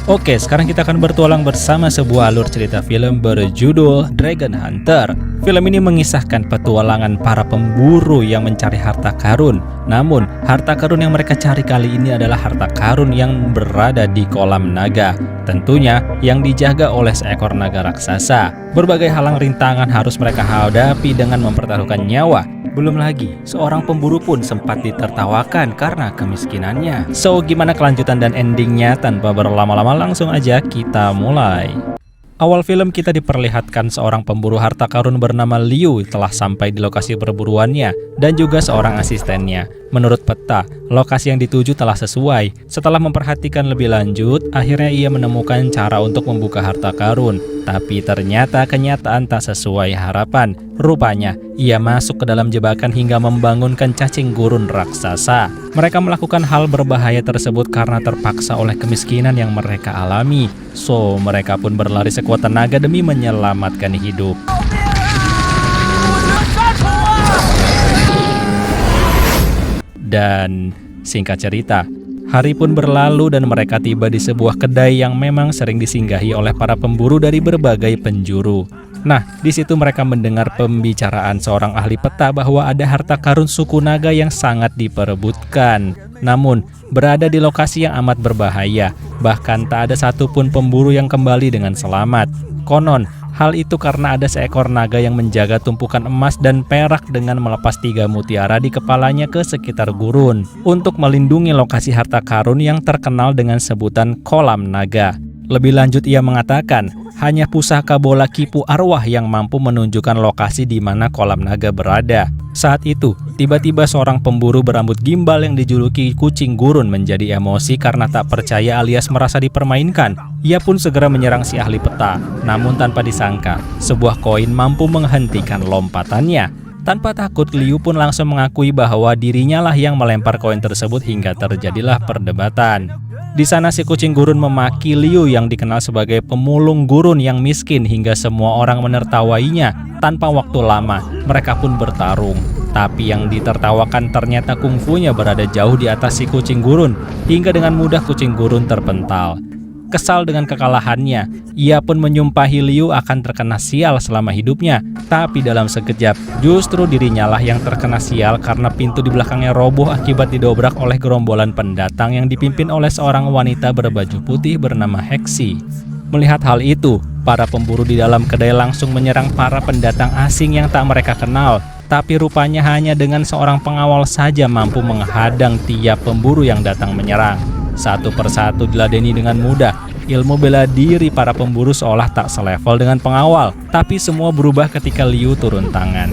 Oke, sekarang kita akan bertualang bersama sebuah alur cerita film berjudul Dragon Hunter. Film ini mengisahkan petualangan para pemburu yang mencari harta karun. Namun, harta karun yang mereka cari kali ini adalah harta karun yang berada di kolam naga. Tentunya yang dijaga oleh seekor naga raksasa. Berbagai halang rintangan harus mereka hadapi dengan mempertaruhkan nyawa. Belum lagi, seorang pemburu pun sempat ditertawakan karena kemiskinannya. So, gimana kelanjutan dan endingnya? Tanpa berlama-lama langsung aja kita mulai. Awal film kita diperlihatkan seorang pemburu harta karun bernama Liu telah sampai di lokasi perburuannya dan juga seorang asistennya. Menurut peta, lokasi yang dituju telah sesuai. Setelah memperhatikan lebih lanjut, akhirnya ia menemukan cara untuk membuka harta karun. Tapi ternyata kenyataan tak sesuai harapan. Rupanya, ia masuk ke dalam jebakan hingga membangunkan cacing gurun raksasa. Mereka melakukan hal berbahaya tersebut karena terpaksa oleh kemiskinan yang mereka alami. So, mereka pun berlari sekuat tenaga demi menyelamatkan hidup. Dan singkat cerita, hari pun berlalu dan mereka tiba di sebuah kedai yang memang sering disinggahi oleh para pemburu dari berbagai penjuru. Nah, di situ mereka mendengar pembicaraan seorang ahli peta bahwa ada harta karun suku naga yang sangat diperebutkan. Namun, berada di lokasi yang amat berbahaya. Bahkan tak ada satupun pemburu yang kembali dengan selamat. Konon, hal itu karena ada seekor naga yang menjaga tumpukan emas dan perak dengan melepas 3 mutiara di kepalanya ke sekitar gurun untuk melindungi lokasi harta karun yang terkenal dengan sebutan kolam naga. Lebih lanjut ia mengatakan, hanya pusaka bola kipu arwah yang mampu menunjukkan lokasi di mana kolam naga berada. Saat itu, tiba-tiba seorang pemburu berambut gimbal yang dijuluki kucing gurun menjadi emosi karena tak percaya alias merasa dipermainkan. Ia pun segera menyerang si ahli peta. Namun tanpa disangka, sebuah koin mampu menghentikan lompatannya. Tanpa takut, Liu pun langsung mengakui bahwa dirinya lah yang melempar koin tersebut hingga terjadilah perdebatan. Di sana si kucing gurun memaki Liu yang dikenal sebagai pemulung gurun yang miskin hingga semua orang menertawainya. Tanpa waktu lama, mereka pun bertarung. Tapi yang ditertawakan ternyata kungfunya berada jauh di atas si kucing gurun, hingga dengan mudah kucing gurun terpental. Kesal dengan kekalahannya, ia pun menyumpahi Liu akan terkena sial selama hidupnya. Tapi dalam sekejap, justru dirinya lah yang terkena sial karena pintu di belakangnya roboh akibat didobrak oleh gerombolan pendatang yang dipimpin oleh seorang wanita berbaju putih bernama Hexi. Melihat hal itu, para pemburu di dalam kedai langsung menyerang para pendatang asing yang tak mereka kenal. Tapi rupanya hanya dengan seorang pengawal saja mampu menghadang tiap pemburu yang datang menyerang. Satu persatu diladeni dengan mudah. Ilmu bela diri para pemburu seolah tak selevel dengan pengawal. Tapi semua berubah ketika Liu turun tangan.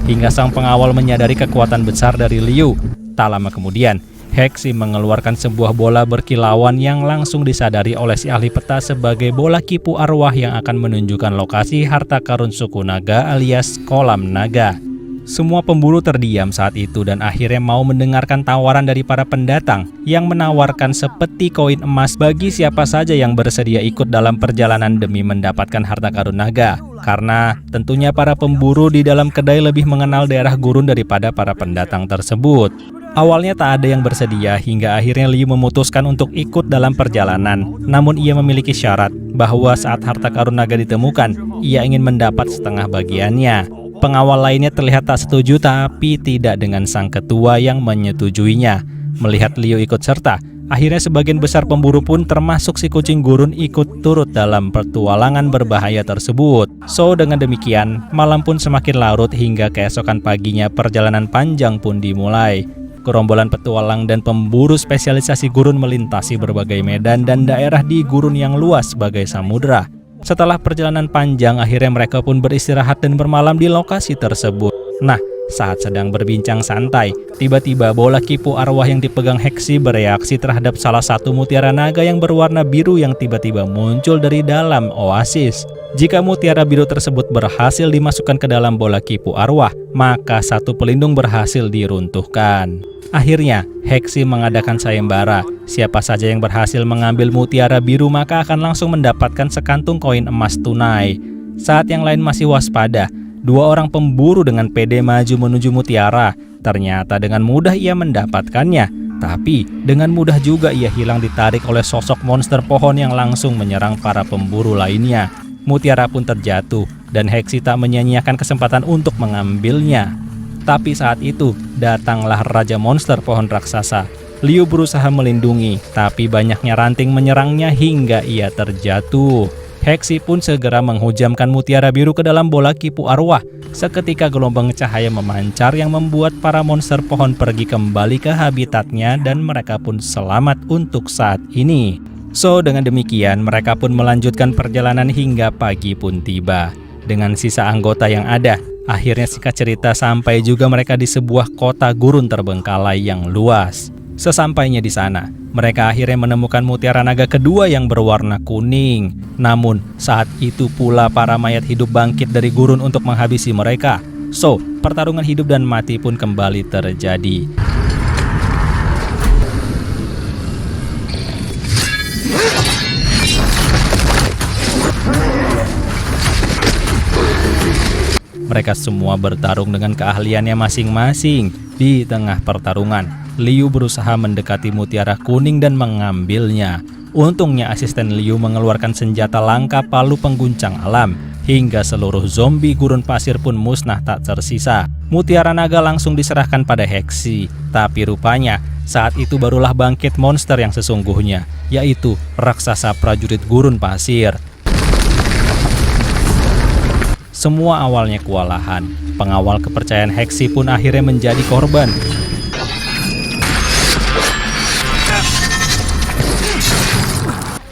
Hingga sang pengawal menyadari kekuatan besar dari Liu. Tak lama kemudian, Hexi mengeluarkan sebuah bola berkilauan yang langsung disadari oleh si ahli peta sebagai bola kipu arwah yang akan menunjukkan lokasi harta karun suku naga alias kolam naga. Semua pemburu terdiam saat itu dan akhirnya mau mendengarkan tawaran dari para pendatang yang menawarkan sepeti koin emas bagi siapa saja yang bersedia ikut dalam perjalanan demi mendapatkan harta karun naga. Karena tentunya para pemburu di dalam kedai lebih mengenal daerah gurun daripada para pendatang tersebut. Awalnya tak ada yang bersedia hingga akhirnya Liu memutuskan untuk ikut dalam perjalanan. Namun ia memiliki syarat bahwa saat harta karun naga ditemukan, ia ingin mendapat setengah bagiannya. Pengawal lainnya terlihat tak setuju tapi tidak dengan sang ketua yang menyetujuinya. Melihat Liu ikut serta, akhirnya sebagian besar pemburu pun termasuk si kucing gurun ikut turut dalam petualangan berbahaya tersebut. So dengan demikian, malam pun semakin larut hingga keesokan paginya perjalanan panjang pun dimulai. Gerombolan petualang dan pemburu spesialisasi gurun melintasi berbagai medan dan daerah di gurun yang luas sebagai samudera. Setelah perjalanan panjang, akhirnya mereka pun beristirahat dan bermalam di lokasi tersebut. Nah, saat sedang berbincang santai, tiba-tiba bola kipu arwah yang dipegang Hexi bereaksi terhadap salah satu mutiara naga yang berwarna biru yang tiba-tiba muncul dari dalam oasis. Jika mutiara biru tersebut berhasil dimasukkan ke dalam bola kipu arwah, maka satu pelindung berhasil diruntuhkan. Akhirnya, Hexi mengadakan sayembara. Siapa saja yang berhasil mengambil mutiara biru maka akan langsung mendapatkan sekantung koin emas tunai. Saat yang lain masih waspada, dua orang pemburu dengan pede maju menuju mutiara. Ternyata dengan mudah ia mendapatkannya. Tapi dengan mudah juga ia hilang ditarik oleh sosok monster pohon yang langsung menyerang para pemburu lainnya. Mutiara pun terjatuh dan Heksi tak menyia-nyiakan kesempatan untuk mengambilnya. Tapi saat itu datanglah Raja Monster Pohon Raksasa. Liu berusaha melindungi, tapi banyaknya ranting menyerangnya hingga ia terjatuh. Heksi pun segera menghujamkan mutiara biru ke dalam bola kipu arwah. Seketika gelombang cahaya memancar yang membuat para monster pohon pergi kembali ke habitatnya dan mereka pun selamat untuk saat ini. So, dengan demikian mereka pun melanjutkan perjalanan hingga pagi pun tiba. Dengan sisa anggota yang ada, akhirnya singkat cerita sampai juga mereka di sebuah kota gurun terbengkalai yang luas. Sesampainya di sana, mereka akhirnya menemukan mutiara naga kedua yang berwarna kuning. Namun, saat itu pula para mayat hidup bangkit dari gurun untuk menghabisi mereka. So, pertarungan hidup dan mati pun kembali terjadi. Mereka semua bertarung dengan keahliannya masing-masing. Di tengah pertarungan, Liu berusaha mendekati mutiara kuning dan mengambilnya. Untungnya asisten Liu mengeluarkan senjata langka palu pengguncang alam, hingga seluruh zombie gurun pasir pun musnah tak tersisa. Mutiara naga langsung diserahkan pada Heksi, tapi rupanya saat itu barulah bangkit monster yang sesungguhnya, yaitu raksasa prajurit gurun pasir. Semua awalnya kewalahan. Pengawal kepercayaan Heksi pun akhirnya menjadi korban.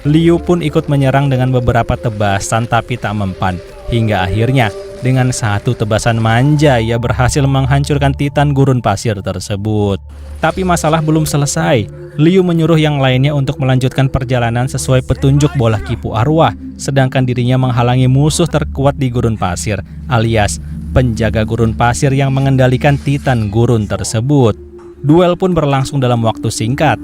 Liu pun ikut menyerang dengan beberapa tebasan tapi tak mempan. Hingga akhirnya dengan satu tebasan manja ia berhasil menghancurkan Titan gurun pasir tersebut. Tapi masalah belum selesai. Liu menyuruh yang lainnya untuk melanjutkan perjalanan sesuai petunjuk bola kipu arwah. Sedangkan dirinya menghalangi musuh terkuat di gurun pasir, alias penjaga gurun pasir yang mengendalikan Titan gurun tersebut. Duel pun berlangsung dalam waktu singkat.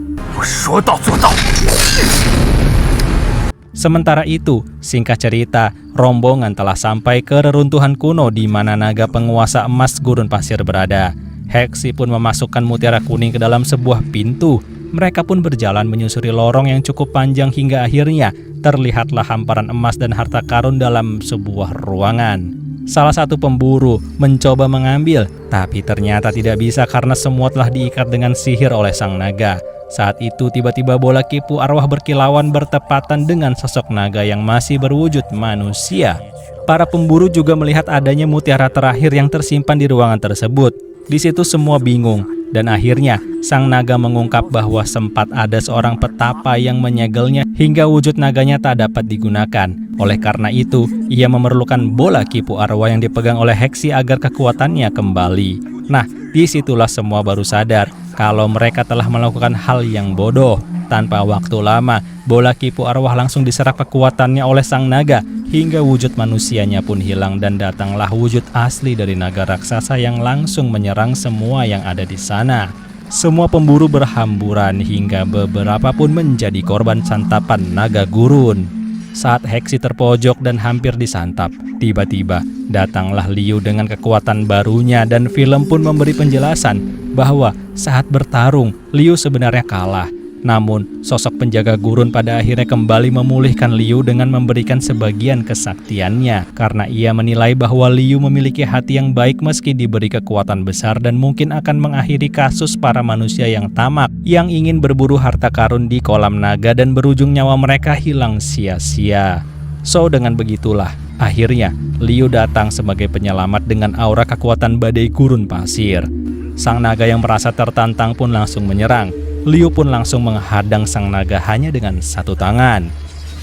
Sementara itu, singkat cerita, rombongan telah sampai ke reruntuhan kuno di mana naga penguasa emas gurun pasir berada. Heksi pun memasukkan mutiara kuning ke dalam sebuah pintu. Mereka pun berjalan menyusuri lorong yang cukup panjang hingga akhirnya terlihatlah hamparan emas dan harta karun dalam sebuah ruangan. Salah satu pemburu mencoba mengambil, tapi ternyata tidak bisa karena semua telah diikat dengan sihir oleh sang naga. Saat itu tiba-tiba bola kipu arwah berkilauan bertepatan dengan sosok naga yang masih berwujud manusia. Para pemburu juga melihat adanya mutiara terakhir yang tersimpan di ruangan tersebut. Di situ semua bingung, dan akhirnya sang naga mengungkap bahwa sempat ada seorang petapa yang menyegelnya hingga wujud naganya tak dapat digunakan. Oleh karena itu, ia memerlukan bola kipu arwah yang dipegang oleh Heksi agar kekuatannya kembali. Nah, disitulah semua baru sadar kalau mereka telah melakukan hal yang bodoh. Tanpa waktu lama, bola kipu arwah langsung diserap kekuatannya oleh sang naga hingga wujud manusianya pun hilang dan datanglah wujud asli dari naga raksasa yang langsung menyerang semua yang ada di sana. Semua pemburu berhamburan hingga beberapa pun menjadi korban santapan naga gurun. Saat Heksi terpojok dan hampir disantap, tiba-tiba datanglah Liu dengan kekuatan barunya dan film pun memberi penjelasan bahwa saat bertarung, Liu sebenarnya kalah. Namun, sosok penjaga gurun pada akhirnya kembali memulihkan Liu dengan memberikan sebagian kesaktiannya karena ia menilai bahwa Liu memiliki hati yang baik meski diberi kekuatan besar dan mungkin akan mengakhiri kasus para manusia yang tamak yang ingin berburu harta karun di kolam naga dan berujung nyawa mereka hilang sia-sia. So, dengan begitulah, akhirnya Liu datang sebagai penyelamat dengan aura kekuatan badai gurun pasir. Sang naga yang merasa tertantang pun langsung menyerang. Liu pun langsung menghadang sang naga hanya dengan satu tangan.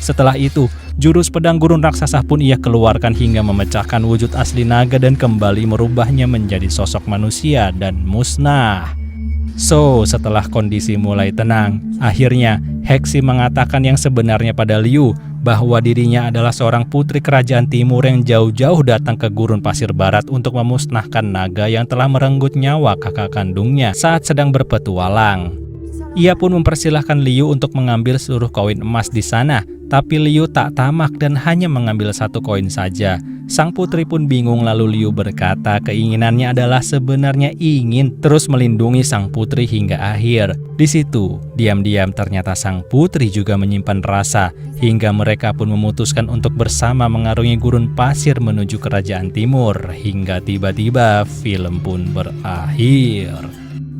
Setelah itu, jurus pedang gurun raksasa pun ia keluarkan hingga memecahkan wujud asli naga dan kembali merubahnya menjadi sosok manusia dan musnah. So, setelah kondisi mulai tenang, akhirnya Heksi mengatakan yang sebenarnya pada Liu bahwa dirinya adalah seorang putri kerajaan timur yang jauh-jauh datang ke gurun pasir barat untuk memusnahkan naga yang telah merenggut nyawa kakak kandungnya saat sedang berpetualang. Ia pun mempersilahkan Liu untuk mengambil seluruh koin emas di sana, Tapi Liu tak tamak dan hanya mengambil 1 koin saja. Sang putri pun bingung, lalu Liu berkata keinginannya adalah sebenarnya ingin terus melindungi sang putri hingga akhir. Di situ, diam-diam ternyata sang putri juga menyimpan rasa, hingga mereka pun memutuskan untuk bersama mengarungi gurun pasir menuju kerajaan timur, hingga tiba-tiba film pun berakhir.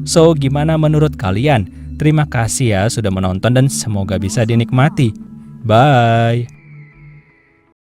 So, gimana menurut kalian? Terima kasih ya sudah menonton dan semoga bisa dinikmati. Bye!